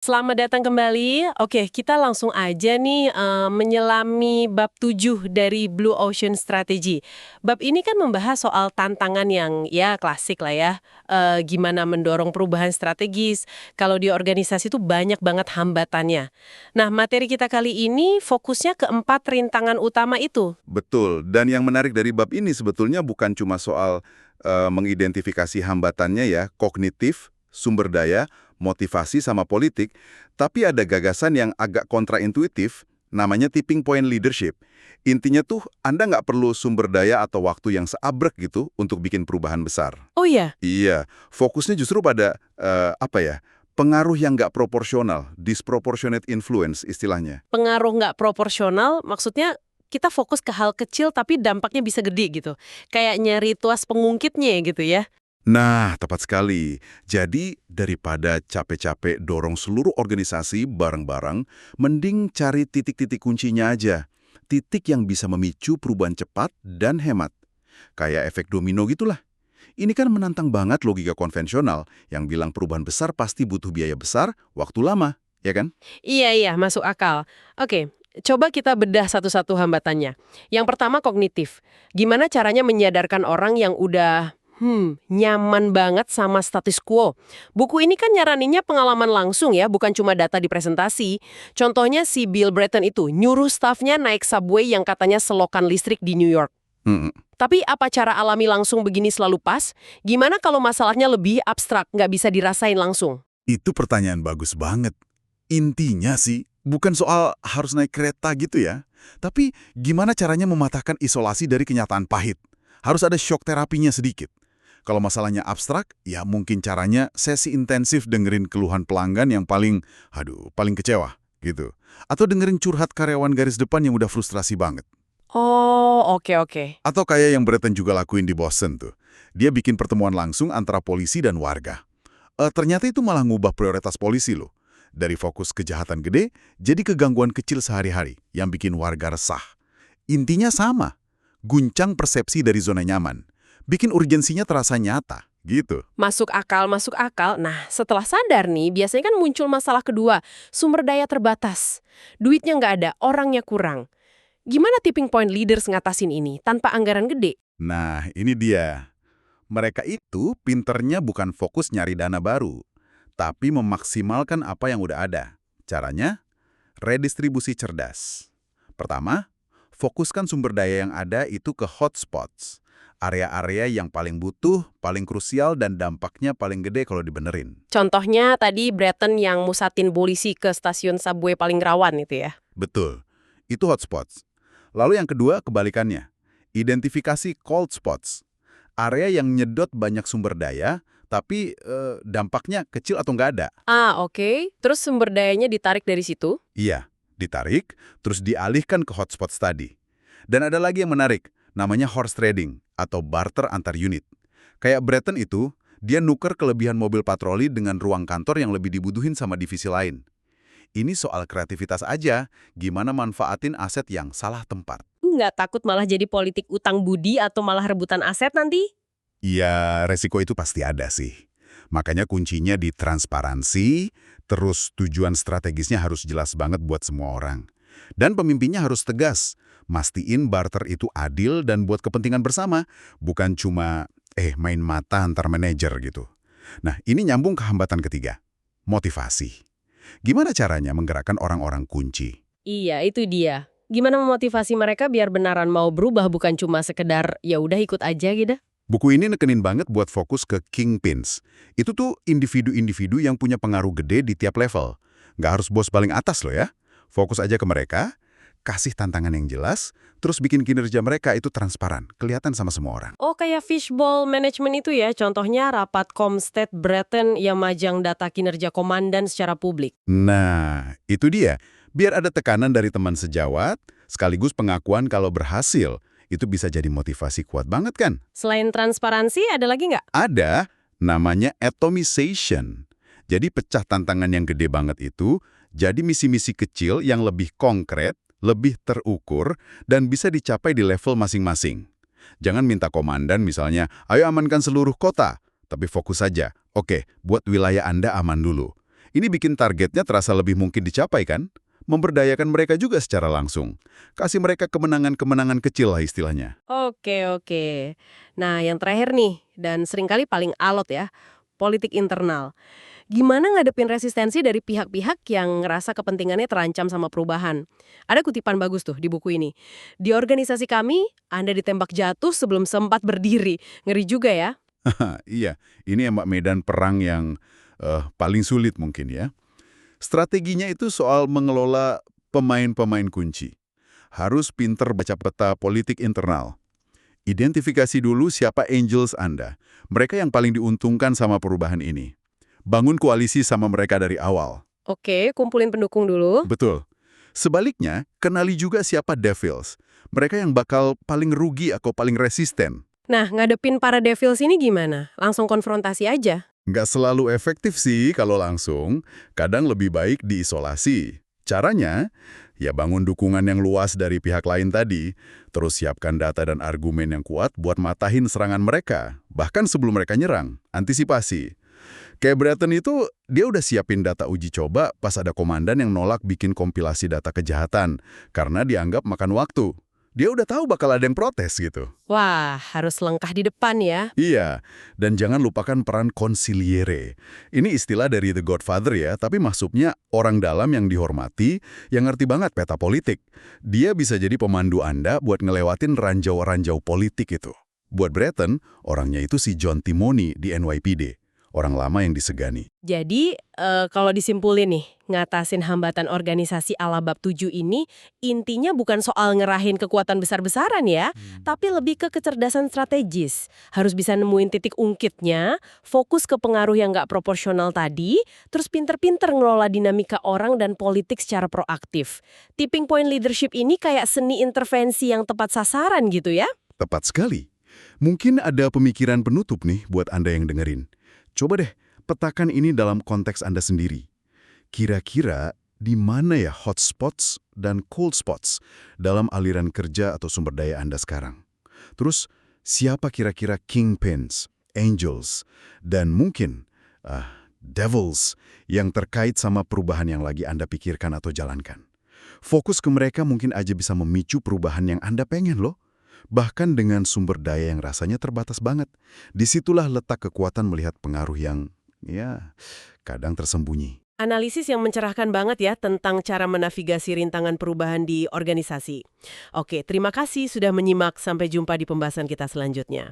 Selamat datang kembali. Oke, kita langsung aja nih menyelami bab 7 dari Blue Ocean Strategy. Bab ini kan membahas soal tantangan yang ya klasik lah ya. Gimana mendorong perubahan strategis. Kalau di organisasi itu banyak banget hambatannya. Nah, materi kita kali ini fokusnya ke 4 rintangan utama itu. Betul, dan yang menarik dari bab ini sebetulnya bukan cuma soal mengidentifikasi hambatannya ya, kognitif, sumber daya, motivasi sama politik, tapi ada gagasan yang agak kontraintuitif, namanya tipping point leadership. Intinya tuh Anda nggak perlu sumber daya atau waktu yang seabrek gitu untuk bikin perubahan besar. Oh iya, Iya, fokusnya justru pada pengaruh yang nggak proporsional, disproportionate influence istilahnya. pengaruh nggak proporsional maksudnya kita fokus ke hal kecil tapi dampaknya bisa gede gitu. Kayak nyari tuas pengungkitnya gitu ya. Nah, tepat sekali. Jadi, daripada capek-capek dorong seluruh organisasi bareng-bareng, mending cari titik-titik kuncinya aja. Titik yang bisa memicu perubahan cepat dan hemat. Kayak efek domino gitulah. Ini kan menantang banget logika konvensional yang bilang perubahan besar pasti butuh biaya besar, waktu lama, ya kan? Iya, iya, masuk akal. Oke, coba kita bedah satu-satu hambatannya. Yang pertama kognitif. Gimana caranya menyadarkan orang yang udah nyaman banget sama status quo. Buku ini kan nyaraninnya pengalaman langsung ya, bukan cuma data di presentasi. Contohnya si Bill Bratton itu, nyuruh stafnya naik subway yang katanya selokan listrik di New York. Hmm. Tapi apa cara alami langsung begini selalu pas? Gimana kalau masalahnya lebih abstrak, nggak bisa dirasain langsung? Itu pertanyaan bagus banget. Intinya sih, bukan soal harus naik kereta gitu ya. Tapi gimana caranya mematahkan isolasi dari kenyataan pahit? Harus ada shock terapinya sedikit. Kalau masalahnya abstrak, ya mungkin caranya sesi intensif dengerin keluhan pelanggan yang paling kecewa gitu. Atau dengerin curhat karyawan garis depan yang udah frustrasi banget. Oh, oke, oke. Atau kayak yang Breton juga lakuin di Boston tuh. Dia bikin pertemuan langsung antara polisi dan warga. Ternyata itu malah ngubah prioritas polisi loh. Dari fokus kejahatan gede, jadi ke gangguan kecil sehari-hari yang bikin warga resah. Intinya sama, guncang persepsi dari zona nyaman. Bikin urgensinya terasa nyata, gitu. Masuk akal, masuk akal. Nah, setelah sadar nih, biasanya kan muncul masalah kedua, sumber daya terbatas. Duitnya nggak ada, orangnya kurang. Gimana tipping point leaders ngatasin ini tanpa anggaran gede? Nah, ini dia. Mereka itu pinternya bukan fokus nyari dana baru, tapi memaksimalkan apa yang udah ada. Caranya, redistribusi cerdas. Pertama, fokuskan sumber daya yang ada itu ke hotspots. Area-area yang paling butuh, paling krusial, dan dampaknya paling gede kalau dibenerin. Contohnya tadi Bratton yang musatin polisi ke stasiun subway paling rawan itu ya. Betul, itu hotspots. Lalu yang kedua, kebalikannya. Identifikasi cold spots. Area yang nyedot banyak sumber daya, tapi dampaknya kecil atau nggak ada. Ah, oke. Terus sumber dayanya ditarik dari situ? Iya, ditarik, terus dialihkan ke hotspots tadi. Dan ada lagi yang menarik, namanya horse trading atau barter antar unit. Kayak Breton itu, dia nuker kelebihan mobil patroli dengan ruang kantor yang lebih dibutuhin sama divisi lain. Ini soal kreativitas aja, gimana manfaatin aset yang salah tempat. Nggak takut malah jadi politik utang budi atau malah rebutan aset nanti? Ya, resiko itu pasti ada sih. Makanya kuncinya di transparansi, terus tujuan strategisnya harus jelas banget buat semua orang. Dan pemimpinnya harus tegas, mastiin barter itu adil dan buat kepentingan bersama, bukan cuma main mata antar manajer gitu. Nah, ini nyambung ke hambatan ketiga, motivasi. Gimana caranya menggerakkan orang-orang kunci? Iya, itu dia. Gimana memotivasi mereka biar beneran mau berubah bukan cuma sekedar ya udah ikut aja gitu? Buku ini nekenin banget buat fokus ke kingpins. Itu tuh individu-individu yang punya pengaruh gede di tiap level. Nggak harus bos paling atas loh ya. Fokus aja ke mereka, kasih tantangan yang jelas, terus bikin kinerja mereka itu transparan, kelihatan sama semua orang. Oh, kayak fishbowl management itu ya, contohnya rapat Comsted Bretton yang majang data kinerja komandan secara publik. Nah, itu dia. Biar ada tekanan dari teman sejawat, sekaligus pengakuan kalau berhasil. Itu bisa jadi motivasi kuat banget kan? Selain transparansi, ada lagi nggak? Ada, namanya atomization. Jadi pecah tantangan yang gede banget itu, jadi misi-misi kecil yang lebih konkret, lebih terukur, dan bisa dicapai di level masing-masing. Jangan minta komandan misalnya, ayo amankan seluruh kota. Tapi fokus saja, oke, buat wilayah Anda aman dulu. Ini bikin targetnya terasa lebih mungkin dicapai kan? Memberdayakan mereka juga secara langsung. Kasih mereka kemenangan-kemenangan kecil lah istilahnya. Oke, oke. Nah, yang terakhir nih, dan seringkali paling alot ya, politik internal. Gimana ngadepin resistensi dari pihak-pihak yang ngerasa kepentingannya terancam sama perubahan? Ada kutipan bagus tuh di buku ini. Di organisasi kami, Anda ditembak jatuh sebelum sempat berdiri. Ngeri juga ya. Iya, ini emang medan perang yang paling sulit mungkin ya. Strateginya itu soal mengelola pemain-pemain kunci. Harus pinter baca peta politik internal. Identifikasi dulu siapa angels Anda. Mereka yang paling diuntungkan sama perubahan ini. Bangun koalisi sama mereka dari awal. Oke, kumpulin pendukung dulu. Betul. Sebaliknya, kenali juga siapa devils. Mereka yang bakal paling rugi atau paling resisten. Nah, ngadepin para devils ini gimana? Langsung konfrontasi aja. Nggak selalu efektif sih kalau langsung, kadang lebih baik diisolasi. Caranya, ya bangun dukungan yang luas dari pihak lain tadi, terus siapkan data dan argumen yang kuat buat matahin serangan mereka, bahkan sebelum mereka nyerang, antisipasi. Kayak Breton itu, dia udah siapin data uji coba pas ada komandan yang nolak bikin kompilasi data kejahatan, karena dianggap makan waktu. Dia udah tahu bakal ada yang protes gitu. Wah, harus langkah di depan ya. Iya, dan jangan lupakan peran konsiliere. Ini istilah dari The Godfather ya, tapi maksudnya orang dalam yang dihormati, yang ngerti banget peta politik. Dia bisa jadi pemandu Anda buat ngelewatin ranjau-ranjau politik itu. Buat Breton, orangnya itu si John Timoney di NYPD. Orang lama yang disegani. Jadi, kalau disimpulin nih, ngatasin hambatan organisasi ala bab 7 ini, intinya bukan soal ngerahin kekuatan besar-besaran ya, tapi lebih ke kecerdasan strategis. Harus bisa nemuin titik ungkitnya, fokus ke pengaruh yang nggak proporsional tadi, terus pinter-pinter ngelola dinamika orang dan politik secara proaktif. Tipping point leadership ini kayak seni intervensi yang tepat sasaran gitu ya? Tepat sekali. Mungkin ada pemikiran penutup nih buat Anda yang dengerin. Coba deh, petakan ini dalam konteks Anda sendiri. Kira-kira di mana ya hotspots dan cold spots dalam aliran kerja atau sumber daya Anda sekarang? Terus, siapa kira-kira kingpins, angels, dan mungkin devils yang terkait sama perubahan yang lagi Anda pikirkan atau jalankan? Fokus ke mereka mungkin aja bisa memicu perubahan yang Anda pengen loh. Bahkan dengan sumber daya yang rasanya terbatas banget. Disitulah letak kekuatan melihat pengaruh yang, ya, kadang tersembunyi. Analisis yang mencerahkan banget ya tentang cara menavigasi rintangan perubahan di organisasi. Oke, terima kasih sudah menyimak. Sampai jumpa di pembahasan kita selanjutnya.